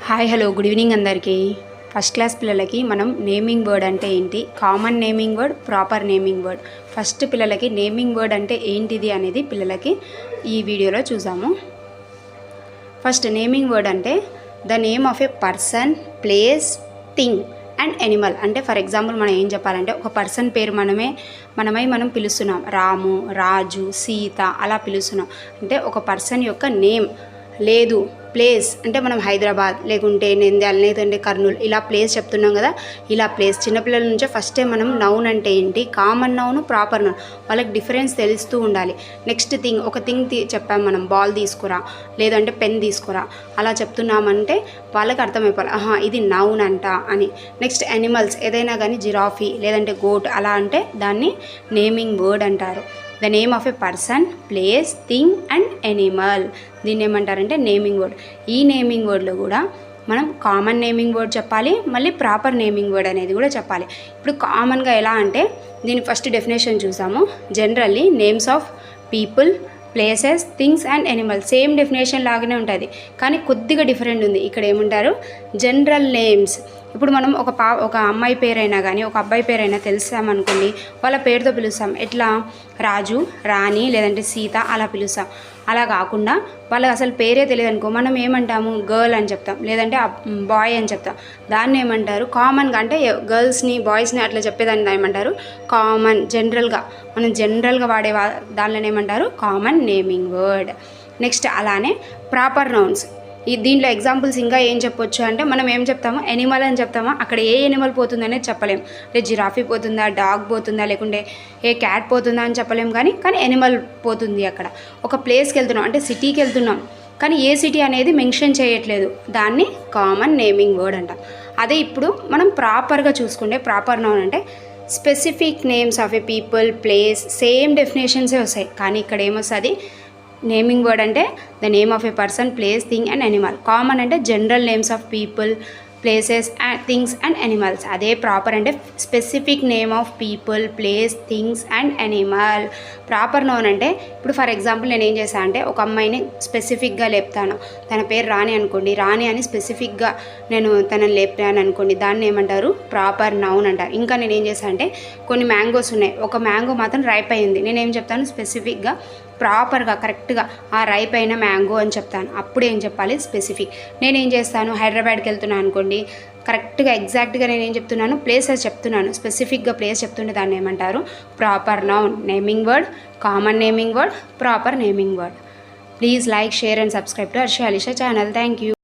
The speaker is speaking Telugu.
హాయ్ హలో గుడ్ ఈవినింగ్ అందరికీ. ఫస్ట్ క్లాస్ పిల్లలకి మనం నేమింగ్ వర్డ్ అంటే ఏంటి, common naming word, proper naming word, first పిల్లలకి నేమింగ్ వర్డ్ అంటే ఏంటిది అనేది పిల్లలకి ఈ వీడియోలో చూసాము. ఫస్ట్ నేమింగ్ వర్డ్ అంటే the name of a person, place, thing and Animal. అంటే ఫర్ ఎగ్జాంపుల్ మనం ఏం చెప్పాలంటే ఒక పర్సన్ పేరు మనం పిలుస్తున్నాం, రాము, రాజు, సీత అలా పిలుస్తున్నాం. అంటే ఒక పర్సన్ యొక్క నేమ్. లేదు ప్లేస్ అంటే మనం హైదరాబాద్ లేకుంటే నంద్యాల లేదంటే కర్నూలు ఇలా ప్లేస్ చెప్తున్నాం కదా. ఇలా ప్లేస్ చిన్నపిల్లల నుంచే ఫస్టే మనం నౌన్ అంటే ఏంటి, కామన్ నౌన్, ప్రాపర్ నౌన్ వాళ్ళకి డిఫరెన్స్ తెలుస్తూ ఉండాలి. నెక్స్ట్ థింగ్, ఒక థింగ్ చెప్పాం మనం, బాల్ తీసుకురా లేదంటే పెన్ తీసుకురా అలా చెప్తున్నామంటే వాళ్ళకి అర్థమైపోవాలి, ఇది నౌన్ అంట అని. నెక్స్ట్ యానిమల్స్ ఏదైనా కానీ జిరాఫీ లేదంటే గోట్ అలా అంటే దాన్ని నేమింగ్ వర్డ్ అంటారు. The name of a person, place, thing and Animal, దీన్ని ఏమంటారంటే నేమింగ్ వర్డ్. ఈ నేమింగ్ వర్డ్లో కూడా మనం కామన్ నేమింగ్ వర్డ్ చెప్పాలి, మళ్ళీ ప్రాపర్ నేమింగ్ వర్డ్ అనేది కూడా చెప్పాలి. ఇప్పుడు కామన్గా ఎలా అంటే దీని ఫస్ట్ డెఫినేషన్ చూసాము. Generally names of people, places, things and animals same definition లాగానే ఉంటుంది, కానీ కొద్దిగా డిఫరెంట్ ఉంది. ఇక్కడ ఏమంటారు, జనరల్ నేమ్స్. ఇప్పుడు మనం ఒక అమ్మాయి పేరైనా కానీ ఒక అబ్బాయి పేరైనా తెలుసామనుకోండి, వాళ్ళ పేరుతో పిలుస్తాం. ఎట్లా, రాజు, రాణి లేదంటే సీత అలా పిలుస్తాం. అలా కాకుండా వాళ్ళకి అసలు పేరే తెలియదు అనుకో, మనం ఏమంటాము, గర్ల్ అని చెప్తాం లేదంటే బాయ్ అని చెప్తాం. దాన్ని ఏమంటారు, కామన్గా అంటే గర్ల్స్ని బాయ్స్ని అట్లా చెప్పేదాన్ని ఏమంటారు, కామన్. మనం జనరల్గా వాడే దానిలో ఏమంటారు, కామన్ నేమింగ్ వర్డ్. నెక్స్ట్ అలానే ప్రాపర్ నౌన్స్. దీంట్లో ఎగ్జాంపుల్స్ ఇంకా ఏం చెప్పొచ్చు అంటే మనం ఏం చెప్తాము, ఎనిమల్ అని చెప్తామా, అక్కడ ఏ ఎనిమల్ పోతుందనేది చెప్పలేం. జిరాఫీ పోతుందా, డాగ్ పోతుందా, లేకుంటే ఏ క్యాట్ పోతుందా అని చెప్పలేం. కానీ ఎనిమల్ పోతుంది. అక్కడ ఒక ప్లేస్కి వెళ్తున్నాం అంటే సిటీకి వెళ్తున్నాం, కానీ ఏ సిటీ అనేది మెన్షన్ చేయట్లేదు, దాన్ని కామన్ నేమింగ్ వర్డ్ అంట. అదే ఇప్పుడు మనం ప్రాపర్గా చూసుకుంటే ప్రాపర్ నౌన్ అంటే specific names of a people, place same డెఫినేషన్సే వస్తాయి. కానీ ఇక్కడ ఏమొస్తుంది, నేమింగ్ వర్డ్ అంటే the name of a person, place, thing and animal. Common అంటే general names of people, places and things and animals. అదే ప్రాపర్ అంటే specific name of people, place, things and animal. Proper noun అంటే ఇప్పుడు ఫర్ ఎగ్జాంపుల్ నేను ఏం చేశాను అంటే ఒక అమ్మాయిని స్పెసిఫిక్గా లేపుతాను, తన పేరు రాణి అనుకోండి, రాణి అని స్పెసిఫిక్గా నేను తనని లేపాను అనుకోండి, దాన్ని ఏమంటారు, ప్రాపర్ నౌన్ అంటారు. ఇంకా నేను ఏం చేశాను అంటే కొన్ని మ్యాంగోస్ ఉన్నాయి, ఒక మ్యాంగో మాత్రం రైప్ అయింది, నేనేం చెప్తాను, స్పెసిఫిక్గా ప్రాపర్గా కరెక్ట్గా ఆ రైప్ అయిన మ్యాంగో అని చెప్తాను. అప్పుడు ఏం చెప్పాలి, స్పెసిఫిక్. నేనేం చేస్తాను, హైదరాబాద్కి వెళ్తున్నాను అనుకోండి, కరెక్ట్గా ఎగ్జాక్ట్గా నేనేం చెప్తున్నాను, ప్లేసెస్ చెప్తున్నాను, స్పెసిఫిక్గా ప్లేస్ చెప్తుంటే దాన్ని ఏమంటారు, proper noun. Naming word, common naming word, proper naming word. Please like, share and subscribe to Harsha Alisha channel. Thank you.